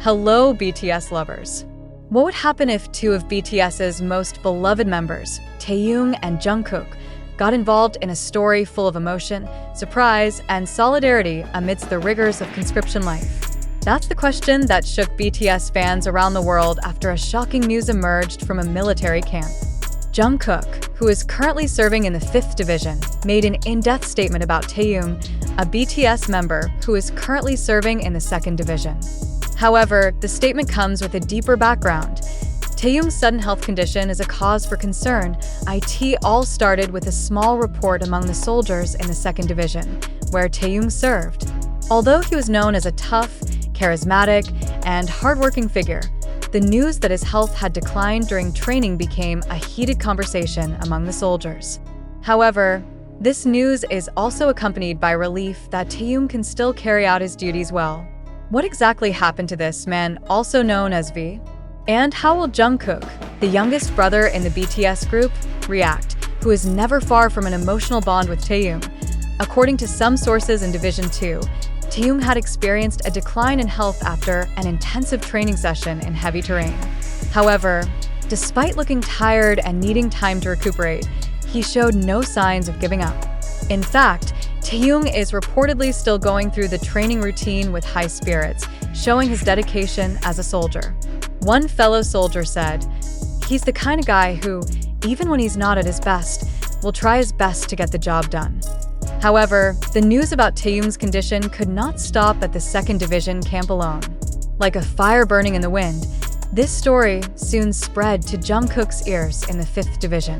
Hello, BTS lovers. What would happen if two of BTS's most beloved members, Taehyung and Jungkook, got involved in a story full of emotion, surprise, and solidarity amidst the rigors of conscription life? That's the question that shook BTS fans around the world after a shocking news emerged from a military camp. Jungkook, who is currently serving in the 5th Division, made an in-depth statement about Taehyung, a BTS member who is currently serving in the 2nd Division. However, the statement comes with a deeper background. Taehyung's sudden health condition is a cause for concern. It all started with a small report among the soldiers in the 2nd Division, where Taehyung served. Although he was known as a tough, charismatic, and hardworking figure, the news that his health had declined during training became a heated conversation among the soldiers. However, this news is also accompanied by relief that Taehyung can still carry out his duties well. What exactly happened to this man, also known as V? And how will Jungkook, the youngest brother in the BTS group, react, who is never far from an emotional bond with Taehyung? According to some sources in Division 2, Taehyung had experienced a decline in health after an intensive training session in heavy terrain. However, despite looking tired and needing time to recuperate, he showed no signs of giving up. In fact, Taehyung is reportedly still going through the training routine with high spirits, showing his dedication as a soldier. One fellow soldier said, "He's the kind of guy who, even when he's not at his best, will try his best to get the job done." However, the news about Taehyung's condition could not stop at the 2nd Division camp alone. Like a fire burning in the wind, this story soon spread to Jungkook's ears in the 5th Division.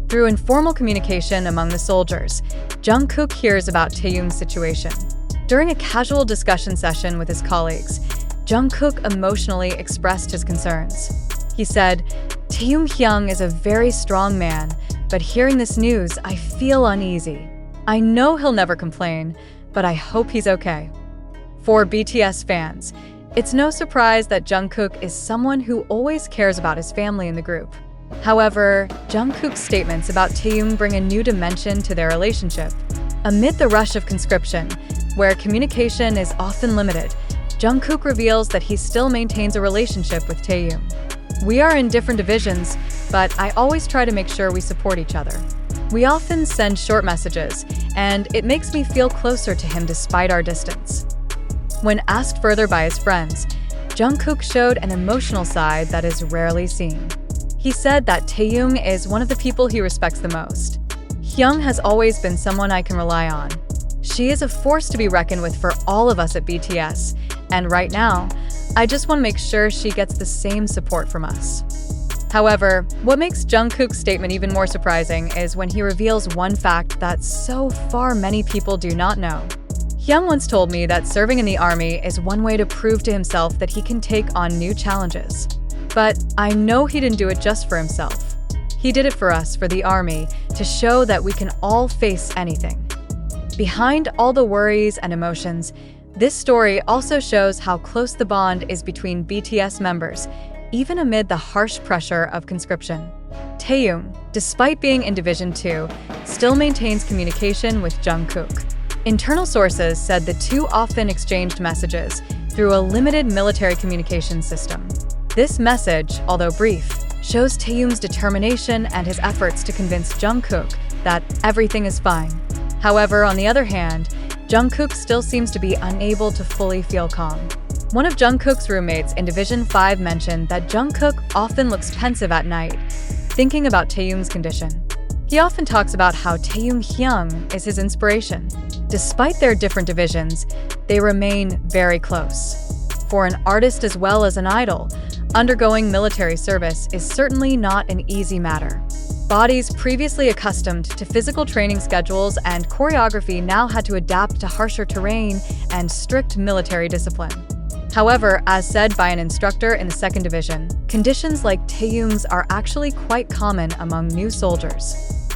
Through informal communication among the soldiers, Jungkook hears about Taehyung's situation. During a casual discussion session with his colleagues, Jungkook emotionally expressed his concerns. He said, "Taehyung is a very strong man, but hearing this news, I feel uneasy. I know he'll never complain, but I hope he's okay." For BTS fans, it's no surprise that Jungkook is someone who always cares about his family in the group. However, Jungkook's statements about Taehyung bring a new dimension to their relationship. Amid the rush of conscription, where communication is often limited, Jungkook reveals that he still maintains a relationship with Taehyung. "We are in different divisions, but I always try to make sure we support each other. We often send short messages, and it makes me feel closer to him despite our distance." When asked further by his friends, Jungkook showed an emotional side that is rarely seen. He said that Taehyung is one of the people he respects the most. "Hyung has always been someone I can rely on. She is a force to be reckoned with for all of us at BTS, and right now, I just want to make sure she gets the same support from us." However, what makes Jungkook's statement even more surprising is when he reveals one fact that so far many people do not know. "Hyung once told me that serving in the army is one way to prove to himself that he can take on new challenges. But I know he didn't do it just for himself. He did it for us, for the army, to show that we can all face anything." Behind all the worries and emotions, this story also shows how close the bond is between BTS members, even amid the harsh pressure of conscription. Taehyung, despite being in Division 2, still maintains communication with Jungkook. Internal sources said the two often exchanged messages through a limited military communication system. This message, although brief, shows Taehyung's determination and his efforts to convince Jungkook that everything is fine. However, on the other hand, Jungkook still seems to be unable to fully feel calm. One of Jungkook's roommates in Division 5 mentioned that Jungkook often looks pensive at night, thinking about Taehyung's condition. He often talks about how Hyung is his inspiration. Despite their different divisions, they remain very close. For an artist as well as an idol, undergoing military service is certainly not an easy matter. Bodies previously accustomed to physical training schedules and choreography now had to adapt to harsher terrain and strict military discipline. However, as said by an instructor in the 2nd Division, conditions like Taehyung's are actually quite common among new soldiers.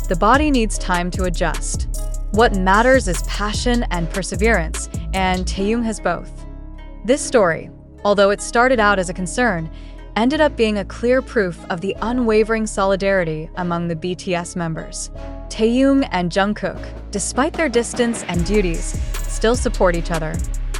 The body needs time to adjust. What matters is passion and perseverance, and Taehyung has both. This story, although it started out as a concern, ended up being a clear proof of the unwavering solidarity among the BTS members. Taehyung and Jungkook, despite their distance and duties, still support each other.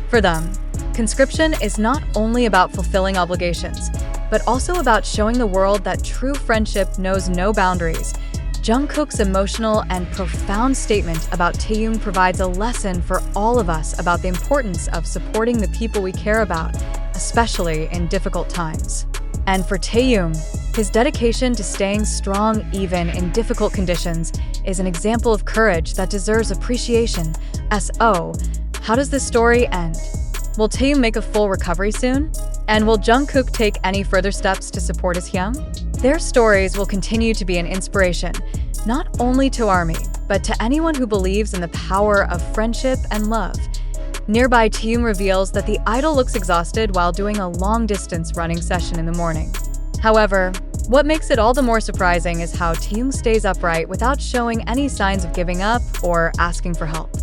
For them, Conscription is not only about fulfilling obligations, but also about showing the world that true friendship knows no boundaries. Jungkook's emotional and profound statement about Taehyung provides a lesson for all of us about the importance of supporting the people we care about, especially in difficult times. And for Taehyung, his dedication to staying strong even in difficult conditions is an example of courage that deserves appreciation. So, how does this story end? Will Taehyung make a full recovery soon? And will Jungkook take any further steps to support his Hyung? Their stories will continue to be an inspiration, not only to ARMY, but to anyone who believes in the power of friendship and love. Nearby, Taehyung reveals that the idol looks exhausted while doing a long-distance running session in the morning. However, what makes it all the more surprising is how Taehyung stays upright without showing any signs of giving up or asking for help.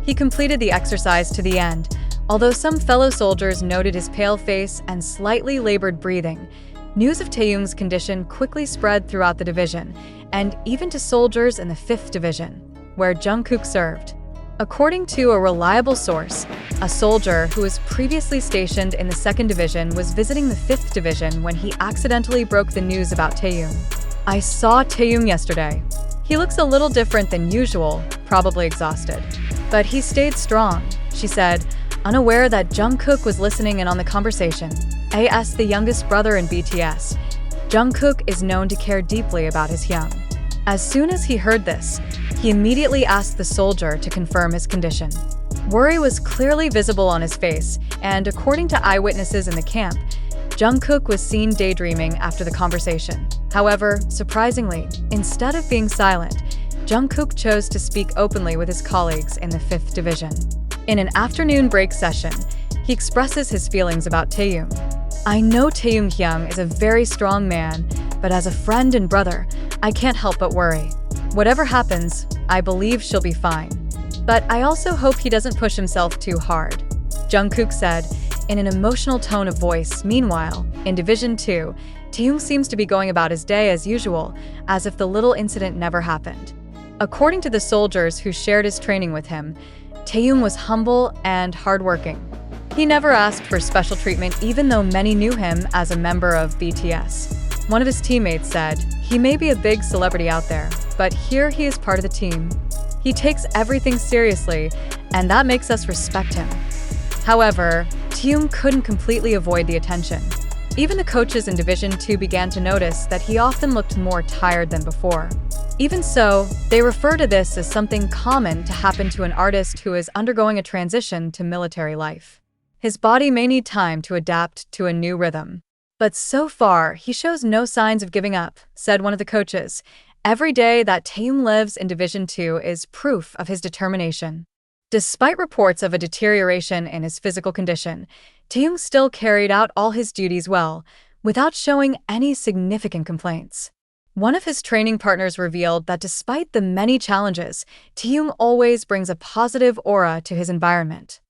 He completed the exercise to the end, although some fellow soldiers noted his pale face and slightly labored breathing. News of Taehyung's condition quickly spread throughout the division, and even to soldiers in the 5th Division, where Jungkook served. According to a reliable source, a soldier who was previously stationed in the 2nd Division was visiting the 5th Division when he accidentally broke the news about Taehyung. "I saw Taehyung yesterday. He looks a little different than usual, probably exhausted. But he stayed strong," she said, unaware that Jungkook was listening in on the conversation. As the youngest brother in BTS, Jungkook is known to care deeply about his Hyung. As soon as he heard this, he immediately asked the soldier to confirm his condition. Worry was clearly visible on his face, and according to eyewitnesses in the camp, Jungkook was seen daydreaming after the conversation. However, surprisingly, instead of being silent, Jungkook chose to speak openly with his colleagues in the 5th Division. In an afternoon break session, he expresses his feelings about Taehyung. "I know Taehyung Hyung is a very strong man, but as a friend and brother, I can't help but worry. Whatever happens, I believe she'll be fine. But I also hope he doesn't push himself too hard," Jungkook said in an emotional tone of voice. Meanwhile, in Division 2, Taehyung seems to be going about his day as usual, as if the little incident never happened. According to the soldiers who shared his training with him, Taehyung was humble and hardworking. He never asked for special treatment even though many knew him as a member of BTS. One of his teammates said, "He may be a big celebrity out there, but here he is part of the team. He takes everything seriously, and that makes us respect him." However, Taehyung couldn't completely avoid the attention. Even the coaches in Division 2 began to notice that he often looked more tired than before. Even so, they refer to this as something common to happen to an artist who is undergoing a transition to military life. His body may need time to adapt to a new rhythm. But so far, he shows no signs of giving up, said one of the coaches. Every day that Taehyung lives in Division 2 is proof of his determination. Despite reports of a deterioration in his physical condition, Taehyung still carried out all his duties well, without showing any significant complaints. One of his training partners revealed that despite the many challenges, Taehyung always brings a positive aura to his environment.